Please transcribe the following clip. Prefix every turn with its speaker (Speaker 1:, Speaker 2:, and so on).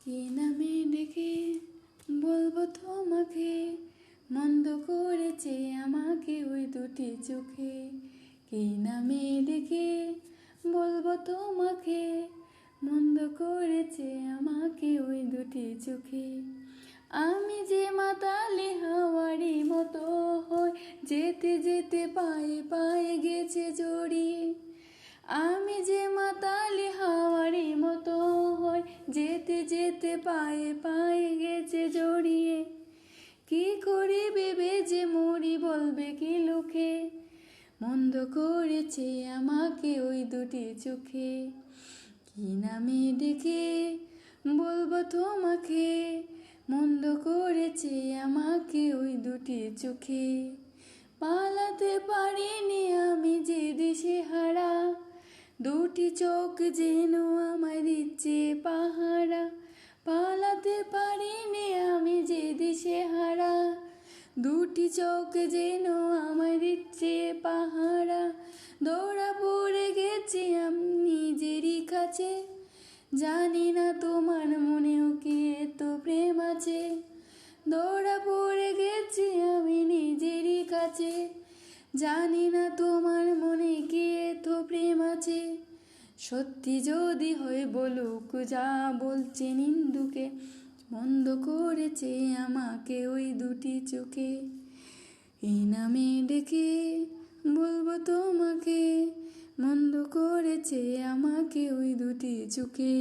Speaker 1: কি নামে ডেকে বলবো তোমাকে, মন্দ করেছে আমাকে ওই দুটি চোখে। কি নামে ডেকে বলবো তোমাকে, মন্দ করেছে আমাকে ওই দুটি চোখে। আমি যে মাতালে হাওয়ারি মতো হয়, যেতে যেতে পায়ে পায়ে গেছে জড়িয়ে। আমি যে মাতালে হাওয়ারি মতো হয়, যেতে যেতে পায়ে পায়ে গেছে জড়িয়ে। কি করি ভেবে যে মরি, বলবে কি লোকে, মন্দ করেছে আমাকে ওই দুটি চোখে। কি নামে ডেকে বলবো তোমাকে, মন্দ করেছে আমাকে ওই দুটি চোখে। পালাতে পারিনি আমি যে দিশে হারা, দুটি চোখ যেন আমায় দিচ্ছে পাহারা। পালাতে পারিনি আমি যে দিশে হারা, দুটি চোখ যেন আমায় দিচ্ছে পাহারা। দৌড়া পড়ে গেছি আমি নিজেরই কাছে, জানি না তোমার মনেও কি এত প্রেম আছে। দৌড়া পড়ে গেছি আমি নিজেরই কাছে, জানি না তোমার মনে কি এত প্রেম আছে। সত্যি যদি হয় বলুক যা বলছে নিন্দুকে, বন্ধ করেছে আমাকে ওই দুটি চোখে। এই নামে ডেকে বলবো তোমাকে, মন্দ করেছে আমাকে ওই দুটি চোখে।